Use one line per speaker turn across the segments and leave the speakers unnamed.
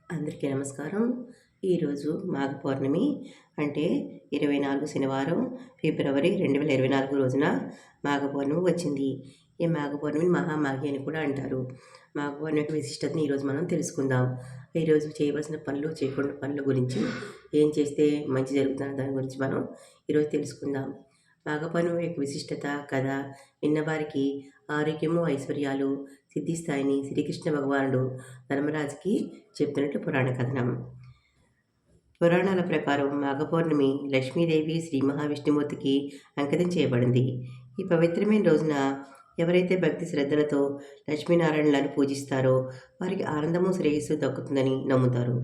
అందరికీ నమస్కారం. ఈరోజు మాఘ పౌర్ణమి అంటే 24 శనివారం ఫిబ్రవరి 2024 రోజున మాఘ పౌర్ణమి వచ్చింది. ఈ మాఘ పౌర్ణమిని మహామాఘి అని కూడా అంటారు. మాఘ పౌర్ణమి యొక్క విశిష్టతని ఈరోజు మనం తెలుసుకుందాం. ఈరోజు చేయవలసిన పనులు, చేయకూడని పనుల గురించి, ఏం చేస్తే మంచి జరుగుతుందన్న దాని గురించి మనం ఈరోజు తెలుసుకుందాం. మాఘ పౌర్ణమి యొక్క విశిష్టత కథ విన్నవారికి ఆరోగ్యము, ఐశ్వర్యాలు సిద్ధిస్తాయని శ్రీకృష్ణ భగవానుడు ధర్మరాజుకి చెప్తున్నట్లు పురాణ కథనం. పురాణాల ప్రకారం మాఘ పౌర్ణమి లక్ష్మీదేవి శ్రీ మహావిష్ణుమూర్తికి అంకితం చేయబడింది. ఈ పవిత్రమైన రోజున ఎవరైతే భక్తి శ్రద్ధలతో లక్ష్మీనారాయణలను పూజిస్తారో వారికి ఆనందము, శ్రేయస్సు దక్కుతుందని నమ్ముతారు.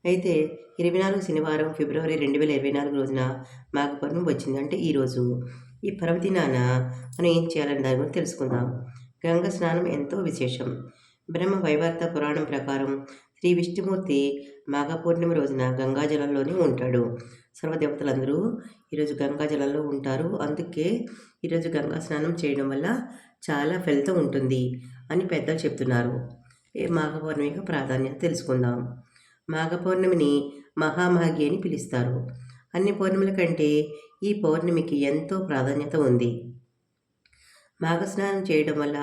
అయితే 24 శనివారం ఫిబ్రవరి 2024 రోజున మాఘ పౌర్ణమి వచ్చింది, అంటే ఈరోజు. ఈ పర్వదినాన మనం ఏం చేయాలని దాని గురించి తెలుసుకుందాం. గంగ స్నానం ఎంతో విశేషం. బ్రహ్మ వైవర్త పురాణం ప్రకారం శ్రీ విష్ణుమూర్తి మాఘ పౌర్ణమి రోజున గంగాజలంలోనే ఉంటాడు. సర్వదేవతలందరూ ఈరోజు గంగాజలంలో ఉంటారు. అందుకే ఈరోజు గంగా స్నానం చేయడం వల్ల చాలా ఫలితం ఉంటుంది అని పెద్దలు చెప్తున్నారు. ఈ మాఘ పౌర్ణమి యొక్క ప్రాధాన్యత తెలుసుకుందాం. మాఘ పౌర్ణమిని మహామాఘి అని పిలుస్తారు. అన్ని పౌర్ణముల కంటే ఈ పౌర్ణమికి ఎంతో ప్రాధాన్యత ఉంది. మాఘ స్నానం చేయడం వల్ల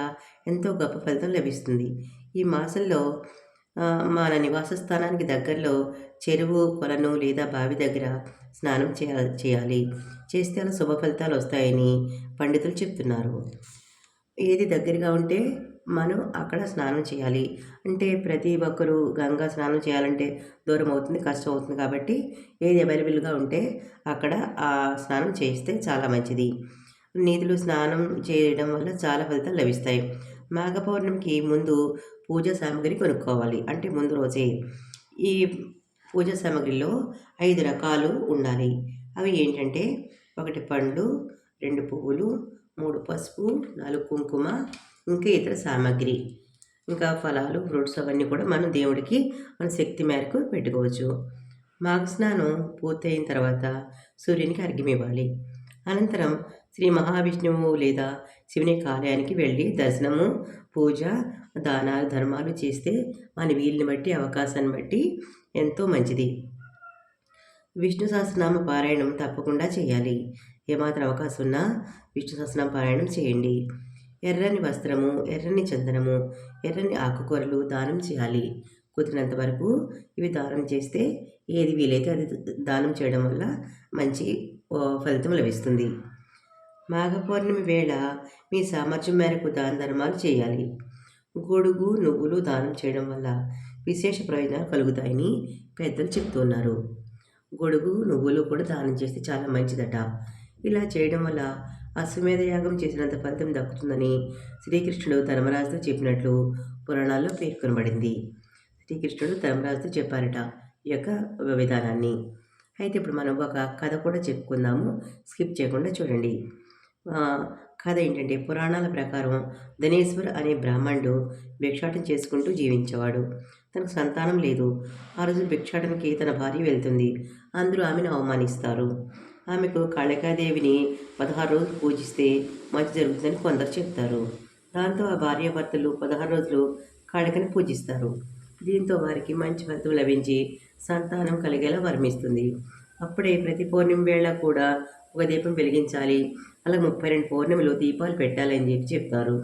ఎంతో గొప్ప ఫలితం లభిస్తుంది. ఈ మాసంలో మన నివాస స్థానానికి దగ్గరలో చెరువు, కొలను లేదా బావి దగ్గర స్నానం చేయాలి. చేస్తే అలా శుభ ఫలితాలు వస్తాయని పండితులు చెప్తున్నారు. ఏది దగ్గరగా ఉంటే మనం అక్కడ స్నానం చేయాలి. అంటే ప్రతి ఒక్కరూ గంగా స్నానం చేయాలంటే దూరం అవుతుంది, కష్టం అవుతుంది. కాబట్టి ఏది అవైలబుల్గా ఉంటే అక్కడ ఆ స్నానం చేస్తే చాలా మంచిది. నీటిలో స్నానం చేయడం వల్ల చాలా ఫలితాలు లభిస్తాయి. మాఘ పౌర్ణమికి ముందు పూజా సామాగ్రి కొనుక్కోవాలి. అంటే ముందు రోజే. ఈ పూజా సామాగ్రిలో 5 రకాలు ఉండాలి. అవి ఏంటంటే 1 పండ్లు, 2 పువ్వులు, 3 పసుపు, 4 కుంకుమ, ఇంకా ఇతర సామాగ్రి, ఇంకా ఫలాలు, ఫ్రూట్స్ అవన్నీ కూడా మనం దేవుడికి మన శక్తి మేరకు పెట్టుకోవచ్చు. మాఘ స్నానం పూర్తయిన తర్వాత సూర్యునికి అర్ఘ్యం ఇవ్వాలి. అనంతరం శ్రీ మహావిష్ణువు లేదా శివుని ఆలయానికి వెళ్ళి దర్శనము, పూజ, దానాలు, ధర్మాలు చేస్తే మన వీలుని బట్టి, అవకాశాన్ని బట్టి ఎంతో మంచిది. విష్ణు సహస్రనామ పారాయణం తప్పకుండా చేయాలి. ఏమాత్రం అవకాశం ఉన్నా విష్ణు సహస్రనామ పారాయణం చేయండి. ఎర్రని వస్త్రము, ఎర్రని చందనము, ఎర్రని ఆకుకూరలు దానం చేయాలి. కుదిరినంత వరకు ఇవి దానం చేస్తే ఏది వీలైతే అది దానం చేయడం వల్ల మంచి ఫలితం లభిస్తుంది. మాఘ పౌర్ణమి వేళ మీ సామర్థ్యం మేరకు దాన ధర్మాలు చేయాలి. గొడుగు, నువ్వులు దానం చేయడం వల్ల విశేష ప్రయోజనాలు కలుగుతాయని పెద్దలు చెప్తున్నారు. గొడుగు, నువ్వులు కూడా దానం చేస్తే చాలా మంచిదట. ఇలా చేయడం వల్ల అశ్వమేధ యాగం చేసినంత ఫలితం దక్కుతుందని శ్రీకృష్ణుడు ధర్మరాజుతో చెప్పినట్లు పురాణాల్లో పేర్కొనబడింది. శ్రీకృష్ణుడు ధర్మరాజుతో చెప్పారట ఈ యొక్క విధానాన్ని. అయితే ఇప్పుడు మనం ఒక కథ కూడా చెప్పుకుందాము. స్కిప్ చేయకుండా చూడండి. కథ ఏంటంటే, పురాణాల ప్రకారం ధనేశ్వర్ అనే బ్రాహ్మణుడు భిక్షాటన చేసుకుంటూ జీవించేవాడు. తనకు సంతానం లేదు. ఆ రోజు భిక్షాటనకి తన భార్య వెళ్తుంది. అందరూ ఆమెను అవమానిస్తారు. ఆమెకు కాళికాదేవిని 16 రోజులు పూజిస్తే మంచి జరుగుతుందని కొందరు చెప్తారు. దాంతో ఆ భార్యాభర్తలు 16 రోజులు కాళికని పూజిస్తారు. దీంతో వారికి మంచి ఫలితం లభించి సంతానం కలిగేలా వర్మిస్తుంది. అప్పుడే ప్రతి పౌర్ణమి వేళ కూడా ఒక దీపం వెలిగించాలి. అలా 32 పౌర్ణమిలో దీపాలు పెట్టాలని చెప్పి చెప్తారు.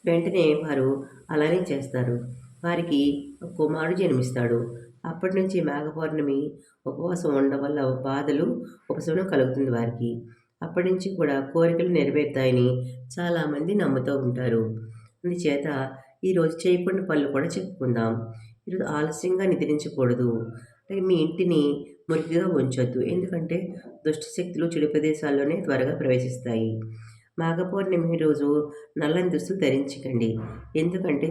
వెంటనే వారు అలానే చేస్తారు. వారికి కుమారుడు జన్మిస్తాడు. అప్పటి నుంచి మాఘ పౌర్ణమి ఉపవాసం ఉండడం వల్ల బాధలు, ఉపశమనం కలుగుతుంది వారికి. అప్పటి నుంచి కూడా కోరికలు నెరవేరుతాయని చాలామంది నమ్ముతూ ఉంటారు. అందుచేత ఈరోజు చేయకుండా పనులు కూడా చెప్పుకుందాం. ఈరోజు ఆలస్యంగా నిద్రించకూడదు. మీ ఇంటిని మురికిగా ఉంచొద్దు. ఎందుకంటే దుష్ట శక్తులు చెడు ప్రదేశాల్లోనే త్వరగా ప్రవేశిస్తాయి. మాఘ పౌర్ణమి రోజు నల్లని దుస్తులు ధరించకండి. ఎందుకంటే